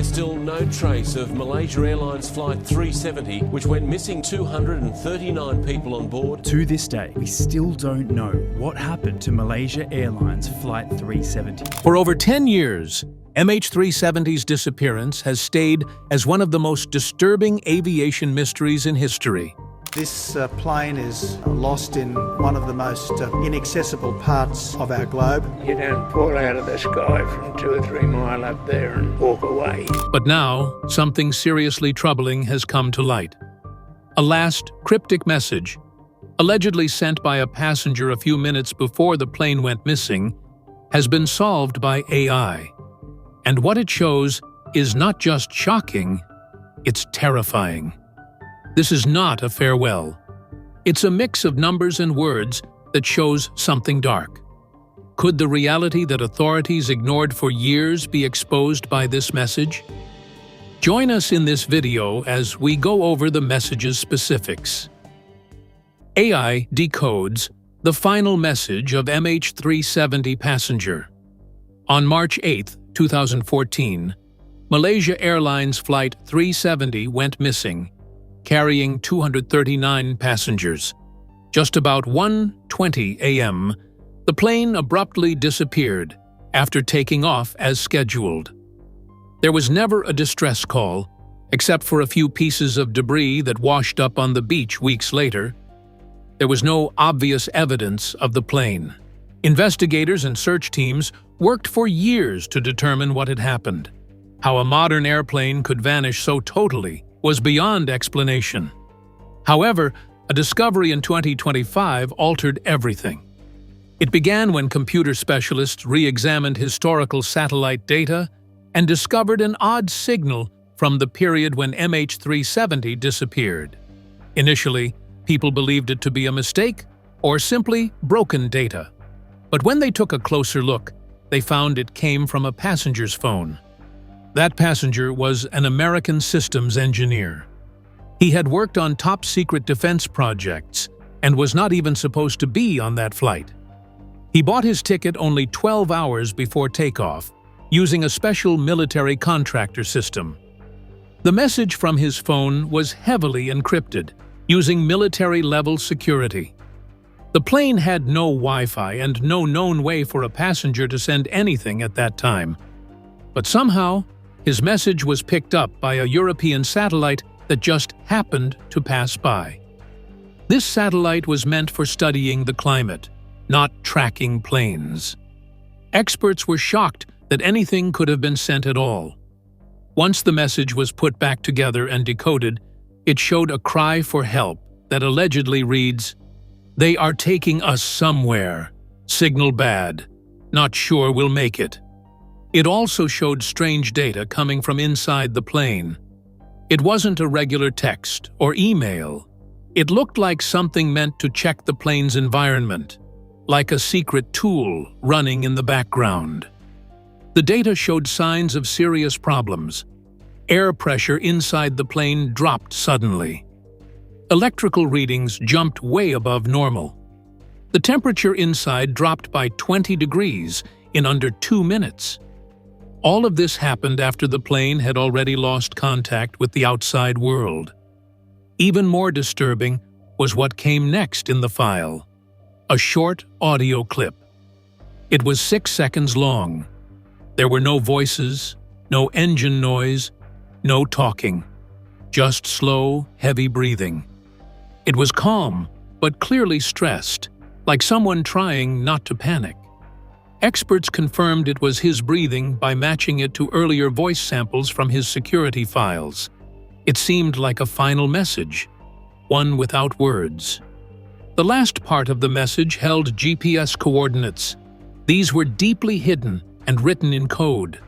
There's still no trace of Malaysia Airlines Flight 370, which went missing 239 people on board. To this day, we still don't know what happened to Malaysia Airlines Flight 370. For over 10 years, MH370's disappearance has stayed as one of the most disturbing aviation mysteries in history. This plane is lost in one of the most inaccessible parts of our globe. You don't fall out of the sky from 2 or 3 miles up there and walk away. But now, something seriously troubling has come to light. A last cryptic message, allegedly sent by a passenger a few minutes before the plane went missing, has been solved by AI. And what it shows is not just shocking, it's terrifying. This is not a farewell. It's a mix of numbers and words that shows something dark. Could the reality that authorities ignored for years be exposed by this message? Join us in this video as we go over the message's specifics. AI decodes the final message of MH370 passenger. On March 8, 2014, Malaysia Airlines Flight 370 went missing, carrying 239 passengers. Just about 1:20 a.m., the plane abruptly disappeared after taking off as scheduled. There was never a distress call, except for a few pieces of debris that washed up on the beach weeks later. There was no obvious evidence of the plane. Investigators and search teams worked for years to determine what had happened. How a modern airplane could vanish so totally was beyond explanation. However, a discovery in 2025 altered everything. It began when computer specialists re-examined historical satellite data and discovered an odd signal from the period when MH370 disappeared. Initially, people believed it to be a mistake or simply broken data. But when they took a closer look, they found it came from a passenger's phone. That passenger was an American systems engineer. He had worked on top-secret defense projects and was not even supposed to be on that flight. He bought his ticket only 12 hours before takeoff, using a special military contractor system. The message from his phone was heavily encrypted, using military-level security. The plane had no Wi-Fi and no known way for a passenger to send anything at that time. But somehow, his message was picked up by a European satellite that just happened to pass by. This satellite was meant for studying the climate, not tracking planes. Experts were shocked that anything could have been sent at all. Once the message was put back together and decoded, it showed a cry for help that allegedly reads, "They are taking us somewhere. Signal bad. Not sure we'll make it." It also showed strange data coming from inside the plane. It wasn't a regular text or email. It looked like something meant to check the plane's environment, like a secret tool running in the background. The data showed signs of serious problems. Air pressure inside the plane dropped suddenly. Electrical readings jumped way above normal. The temperature inside dropped by 20 degrees in under 2 minutes. All of this happened after the plane had already lost contact with the outside world. Even more disturbing was what came next in the file: a short audio clip. It was 6 seconds long. There were no voices, no engine noise, no talking. Just slow, heavy breathing. It was calm, but clearly stressed, like someone trying not to panic. Experts confirmed it was his breathing by matching it to earlier voice samples from his security files. It seemed like a final message, one without words. The last part of the message held GPS coordinates. These were deeply hidden and written in code.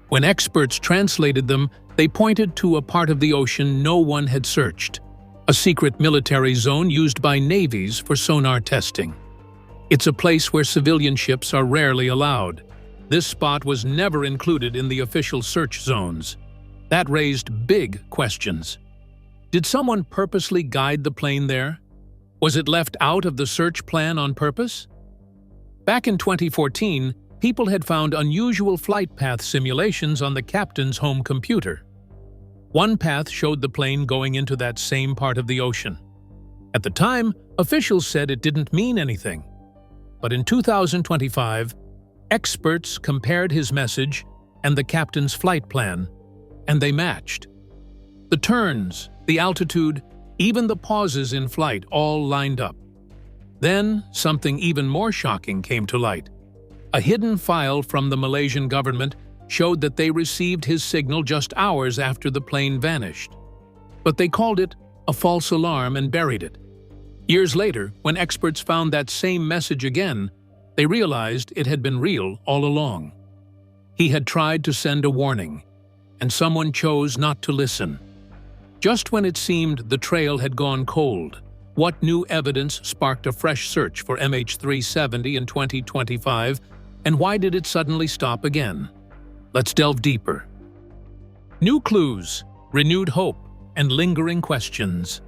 When experts translated them, they pointed to a part of the ocean no one had searched, a secret military zone used by navies for sonar testing. It's a place where civilian ships are rarely allowed. This spot was never included in the official search zones. That raised big questions. Did someone purposely guide the plane there? Was it left out of the search plan on purpose? Back in 2014, people had found unusual flight path simulations on the captain's home computer. One path showed the plane going into that same part of the ocean. At the time, officials said it didn't mean anything. But in 2025, experts compared his message and the captain's flight plan, and they matched. The turns, the altitude, even the pauses in flight all lined up. Then, something even more shocking came to light. A hidden file from the Malaysian government showed that they received his signal just hours after the plane vanished. But they called it a false alarm and buried it. Years later, when experts found that same message again, they realized it had been real all along. He had tried to send a warning, and someone chose not to listen. Just when it seemed the trail had gone cold, what new evidence sparked a fresh search for MH370 in 2025, and why did it suddenly stop again? Let's delve deeper. New clues, renewed hope, and lingering questions.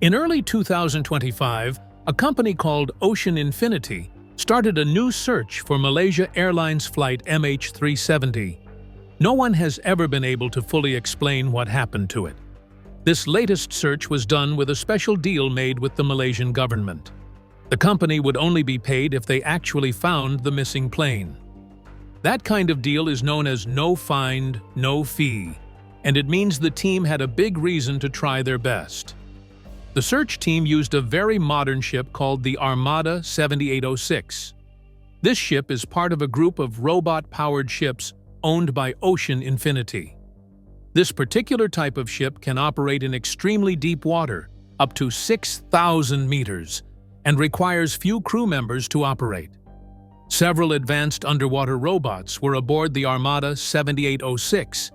In early 2025, a company called Ocean Infinity started a new search for Malaysia Airlines flight MH370. No one has ever been able to fully explain what happened to it. This latest search was done with a special deal made with the Malaysian government. The company would only be paid if they actually found the missing plane. That kind of deal is known as no find, no fee, and it means the team had a big reason to try their best. The search team used a very modern ship called the Armada 7806. This ship is part of a group of robot-powered ships owned by Ocean Infinity. This particular type of ship can operate in extremely deep water, up to 6,000 meters, and requires few crew members to operate. Several advanced underwater robots were aboard the Armada 7806.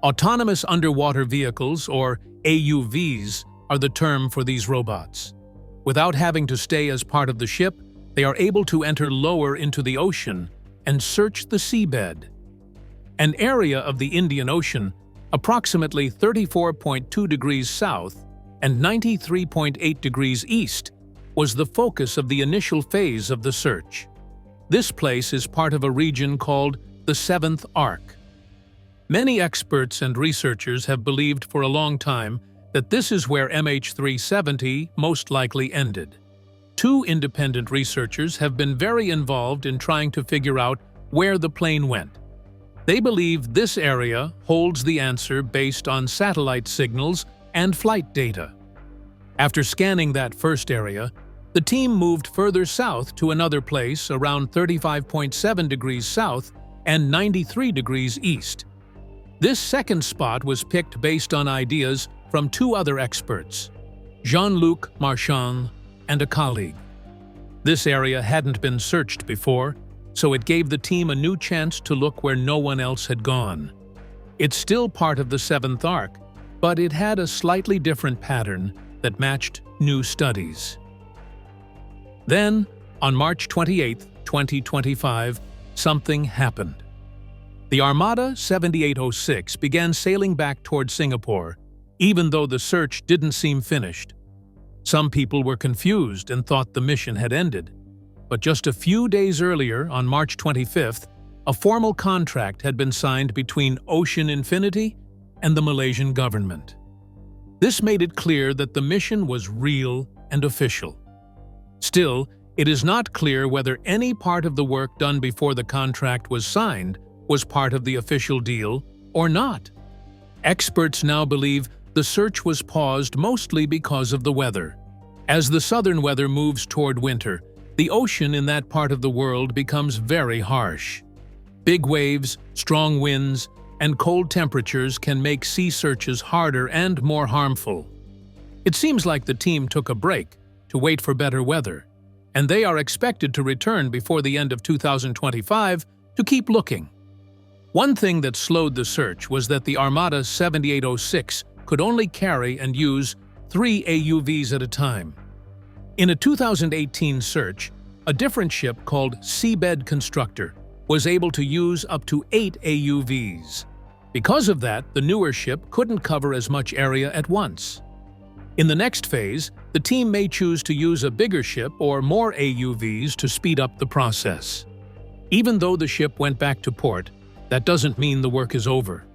Autonomous underwater vehicles, or AUVs, are the term for these robots. Without having to stay as part of the ship, they are able to enter lower into the ocean and search the seabed. An area of the Indian Ocean, approximately 34.2 degrees south and 93.8 degrees east, was the focus of the initial phase of the search. This place is part of a region called the Seventh Arc. Many experts and researchers have believed for a long time that this is where MH370 most likely ended. Two independent researchers have been very involved in trying to figure out where the plane went. They believe this area holds the answer based on satellite signals and flight data. After scanning that first area, the team moved further south to another place around 35.7 degrees south and 93 degrees east. This second spot was picked based on ideas from two other experts, Jean-Luc Marchand and a colleague. This area hadn't been searched before, so it gave the team a new chance to look where no one else had gone. It's still part of the Seventh Arc, but it had a slightly different pattern that matched new studies. Then, on March 28, 2025, something happened. The Armada 7806 began sailing back toward Singapore, even though the search didn't seem finished. Some people were confused and thought the mission had ended. But just a few days earlier, on March 25th, a formal contract had been signed between Ocean Infinity and the Malaysian government. This made it clear that the mission was real and official. Still, it is not clear whether any part of the work done before the contract was signed was part of the official deal or not. Experts now believe the search was paused mostly because of the weather. As the southern weather moves toward winter, the ocean in that part of the world becomes very harsh. Big waves, strong winds, and cold temperatures can make sea searches harder and more harmful. It seems like the team took a break to wait for better weather, and they are expected to return before the end of 2025 to keep looking. One thing that slowed the search was that the Armada 7806 could only carry and use 3 AUVs at a time. In a 2018 search, a different ship called Seabed Constructor was able to use up to 8 AUVs. Because of that, the newer ship couldn't cover as much area at once. In the next phase, the team may choose to use a bigger ship or more AUVs to speed up the process. Even though the ship went back to port, that doesn't mean the work is over.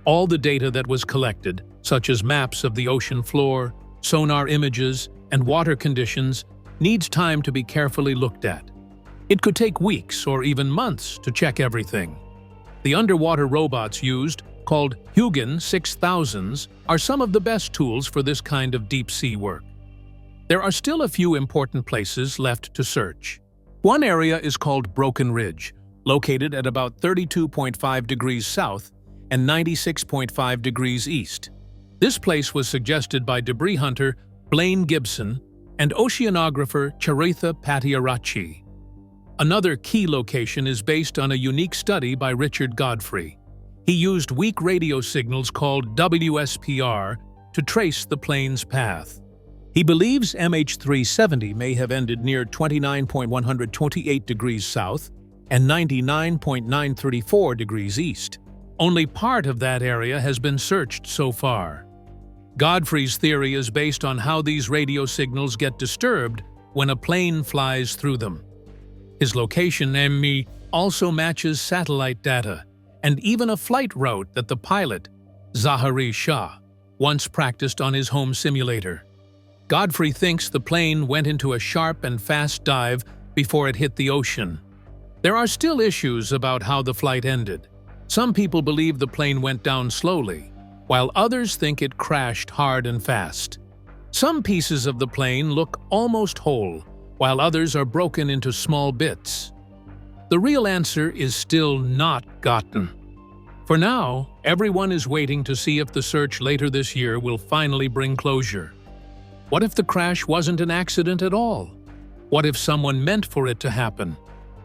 All the data that was collected, such as maps of the ocean floor, sonar images, and water conditions, needs time to be carefully looked at. It could take weeks or even months to check everything. The underwater robots used, called Hugin 6000s, are some of the best tools for this kind of deep-sea work. There are still a few important places left to search. One area is called Broken Ridge, located at about 32.5 degrees south and 96.5 degrees east. This place was suggested by debris hunter Blaine Gibson and oceanographer Charitha Patiarachi. Another key location is based on a unique study by Richard Godfrey. He used weak radio signals called WSPR to trace the plane's path. He believes MH370 may have ended near 29.128 degrees south and 99.934 degrees east. Only part of that area has been searched so far. Godfrey's theory is based on how these radio signals get disturbed when a plane flies through them. His location, ME, also matches satellite data and even a flight route that the pilot, Zahari Shah, once practiced on his home simulator. Godfrey thinks the plane went into a sharp and fast dive before it hit the ocean. There are still issues about how the flight ended. Some people believe the plane went down slowly, while others think it crashed hard and fast. Some pieces of the plane look almost whole, while others are broken into small bits. The real answer is still not gotten. For now, everyone is waiting to see if the search later this year will finally bring closure. What if the crash wasn't an accident at all? What if someone meant for it to happen,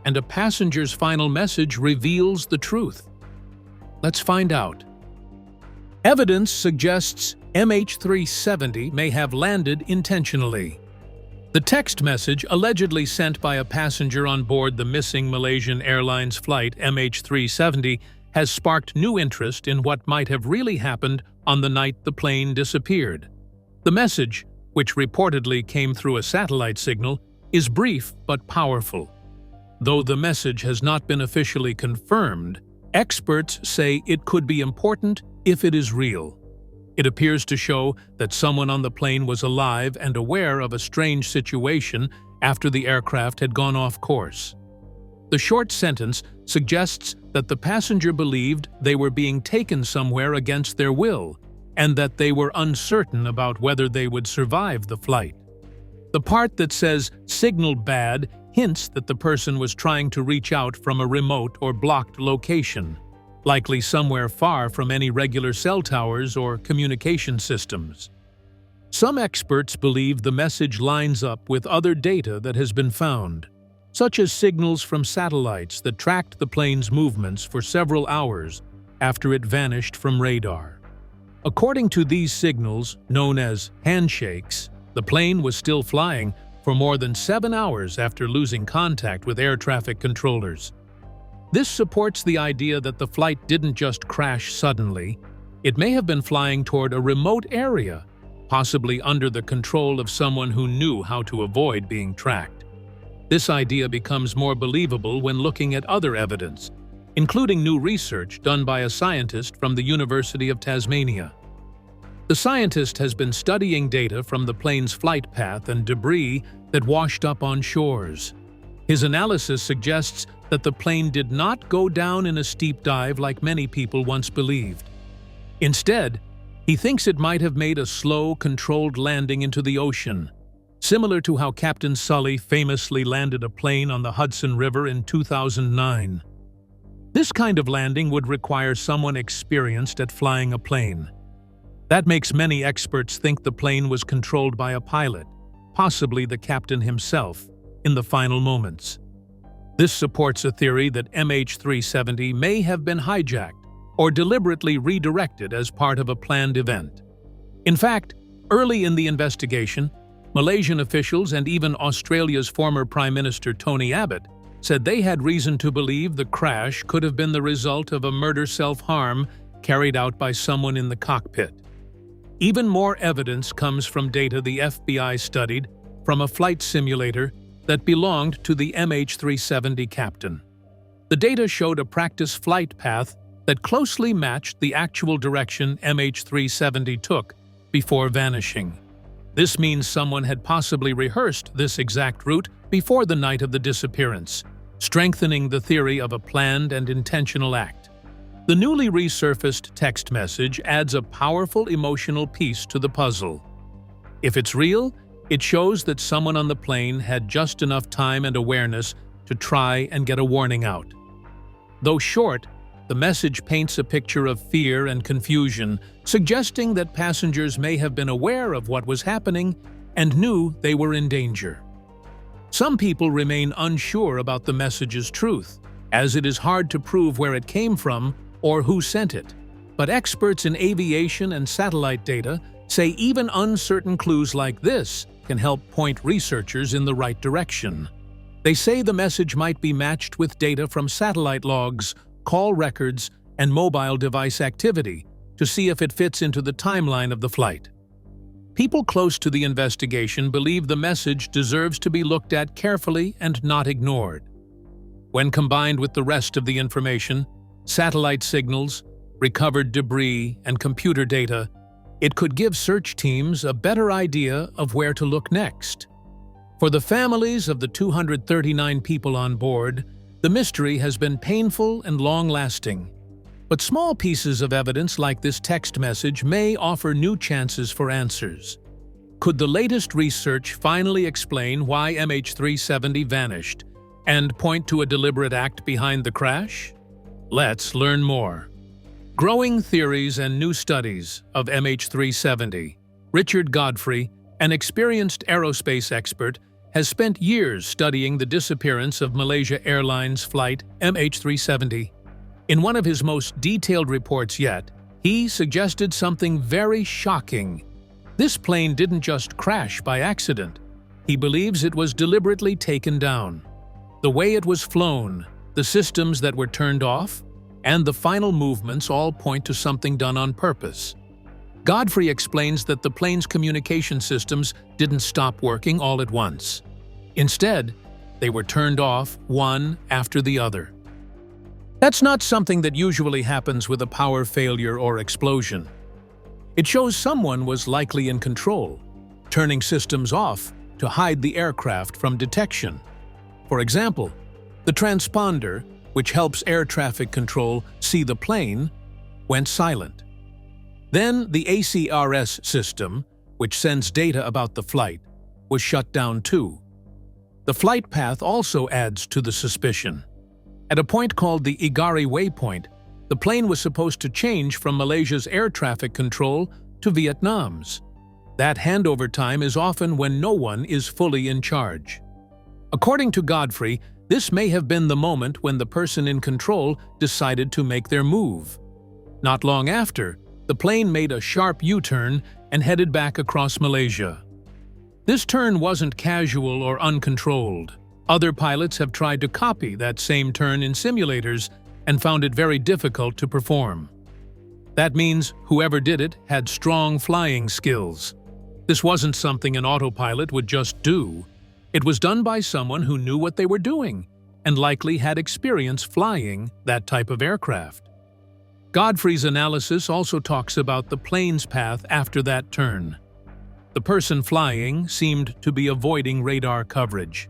and a passenger's final message reveals the truth? Let's find out. Evidence suggests MH370 may have landed intentionally. The text message allegedly sent by a passenger on board the missing Malaysian Airlines flight MH370 has sparked new interest in what might have really happened on the night the plane disappeared. The message, which reportedly came through a satellite signal, is brief but powerful. Though the message has not been officially confirmed, experts say it could be important if it is real. It appears to show that someone on the plane was alive and aware of a strange situation after the aircraft had gone off course. The short sentence suggests that the passenger believed they were being taken somewhere against their will, and that they were uncertain about whether they would survive the flight. The part that says "signal bad" hints that the person was trying to reach out from a remote or blocked location, likely somewhere far from any regular cell towers or communication systems. Some experts believe the message lines up with other data that has been found, such as signals from satellites that tracked the plane's movements for several hours after it vanished from radar. According to these signals, known as handshakes, the plane was still flying for more than 7 hours after losing contact with air traffic controllers. This supports the idea that the flight didn't just crash suddenly. It may have been flying toward a remote area, possibly under the control of someone who knew how to avoid being tracked. This idea becomes more believable when looking at other evidence, including new research done by a scientist from the University of Tasmania. The scientist has been studying data from the plane's flight path and debris that washed up on shores. His analysis suggests that the plane did not go down in a steep dive like many people once believed. Instead, he thinks it might have made a slow, controlled landing into the ocean, similar to how Captain Sully famously landed a plane on the Hudson River in 2009. This kind of landing would require someone experienced at flying a plane. That makes many experts think the plane was controlled by a pilot, possibly the captain himself, in the final moments. This supports a theory that MH370 may have been hijacked or deliberately redirected as part of a planned event. In fact, early in the investigation, Malaysian officials and even Australia's former Prime Minister Tony Abbott said they had reason to believe the crash could have been the result of a murder self-harm carried out by someone in the cockpit. Even more evidence comes from data the FBI studied from a flight simulator that belonged to the MH370 captain. The data showed a practice flight path that closely matched the actual direction MH370 took before vanishing. This means someone had possibly rehearsed this exact route before the night of the disappearance, strengthening the theory of a planned and intentional act. The newly resurfaced text message adds a powerful emotional piece to the puzzle. If it's real, it shows that someone on the plane had just enough time and awareness to try and get a warning out. Though short, the message paints a picture of fear and confusion, suggesting that passengers may have been aware of what was happening and knew they were in danger. Some people remain unsure about the message's truth, as it is hard to prove where it came from or who sent it. But experts in aviation and satellite data say even uncertain clues like this can help point researchers in the right direction. They say the message might be matched with data from satellite logs, call records, and mobile device activity to see if it fits into the timeline of the flight. People close to the investigation believe the message deserves to be looked at carefully and not ignored. When combined with the rest of the information, satellite signals, recovered debris, and computer data, it could give search teams a better idea of where to look next. For the families of the 239 people on board, the mystery has been painful and long-lasting. But small pieces of evidence like this text message may offer new chances for answers. Could the latest research finally explain why MH370 vanished and point to a deliberate act behind the crash? Let's learn more. Growing theories and new studies of MH370. Richard Godfrey, an experienced aerospace expert, has spent years studying the disappearance of Malaysia Airlines flight MH370. In one of his most detailed reports yet, he suggested something very shocking. This plane didn't just crash by accident. He believes it was deliberately taken down. The way it was flown, the systems that were turned off, and the final movements all point to something done on purpose. Godfrey explains that the plane's communication systems didn't stop working all at once. Instead, they were turned off one after the other. That's not something that usually happens with a power failure or explosion. It shows someone was likely in control, turning systems off to hide the aircraft from detection. For example, the transponder, which helps air traffic control see the plane, went silent. Then the ACRS system, which sends data about the flight, was shut down too. The flight path also adds to the suspicion. At a point called the Igari Waypoint, the plane was supposed to change from Malaysia's air traffic control to Vietnam's. That handover time is often when no one is fully in charge. According to Godfrey, this may have been the moment when the person in control decided to make their move. Not long after, the plane made a sharp U-turn and headed back across Malaysia. This turn wasn't casual or uncontrolled. Other pilots have tried to copy that same turn in simulators and found it very difficult to perform. That means whoever did it had strong flying skills. This wasn't something an autopilot would just do. It was done by someone who knew what they were doing and likely had experience flying that type of aircraft. Godfrey's analysis also talks about the plane's path after that turn. The person flying seemed to be avoiding radar coverage.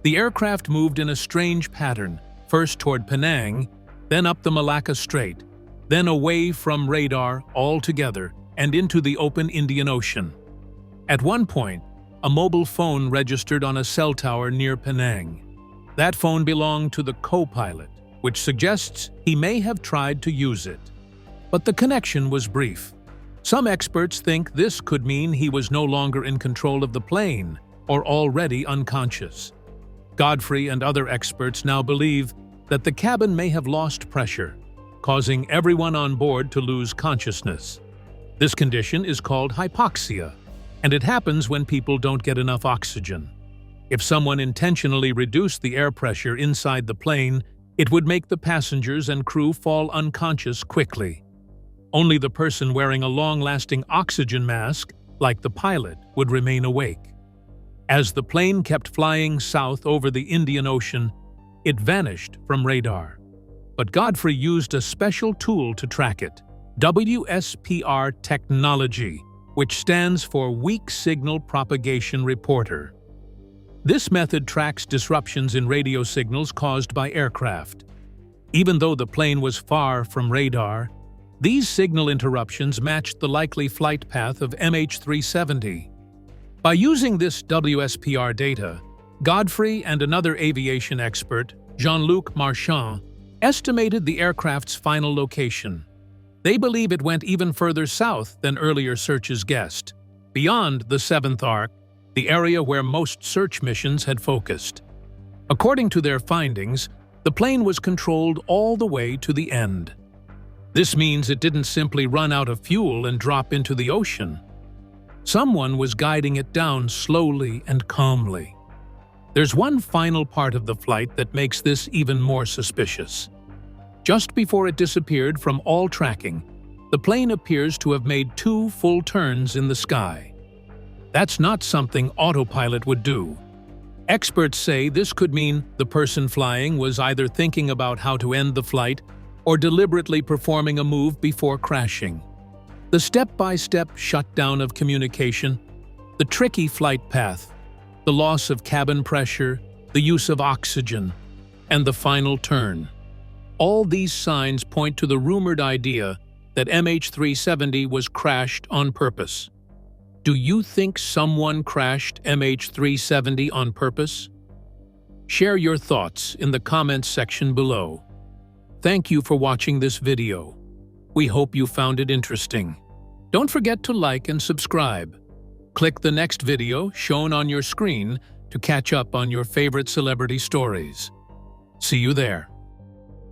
The aircraft moved in a strange pattern, first toward Penang, then up the Malacca Strait, then away from radar altogether and into the open Indian Ocean. At one point, a mobile phone registered on a cell tower near Penang. That phone belonged to the co-pilot, which suggests he may have tried to use it. But the connection was brief. Some experts think this could mean he was no longer in control of the plane or already unconscious. Godfrey and other experts now believe that the cabin may have lost pressure, causing everyone on board to lose consciousness. This condition is called hypoxia, and it happens when people don't get enough oxygen. If someone intentionally reduced the air pressure inside the plane, it would make the passengers and crew fall unconscious quickly. Only the person wearing a long-lasting oxygen mask, like the pilot, would remain awake. As the plane kept flying south over the Indian Ocean, it vanished from radar. but Godfrey used a special tool to track it: WSPR technology, which stands for Weak Signal Propagation Reporter. This method tracks disruptions in radio signals caused by aircraft. Even though the plane was far from radar, these signal interruptions matched the likely flight path of MH370. By using this WSPR data, Godfrey and another aviation expert, Jean-Luc Marchand, estimated the aircraft's final location. They believe it went even further south than earlier searches guessed, beyond the 7th arc, the area where most search missions had focused. According to their findings, the plane was controlled all the way to the end. This means it didn't simply run out of fuel and drop into the ocean. Someone was guiding it down slowly and calmly. There's one final part of the flight that makes this even more suspicious. Just before it disappeared from all tracking, the plane appears to have made 2 full turns in the sky. That's not something autopilot would do. Experts say this could mean the person flying was either thinking about how to end the flight or deliberately performing a move before crashing. The step-by-step shutdown of communication, the tricky flight path, the loss of cabin pressure, the use of oxygen, and the final turn. All these signs point to the rumored idea that MH370 was crashed on purpose. Do you think someone crashed MH370 on purpose? Share your thoughts in the comments section below. Thank you for watching this video. We hope you found it interesting. Don't forget to like and subscribe. Click the next video shown on your screen to catch up on your favorite celebrity stories. See you there.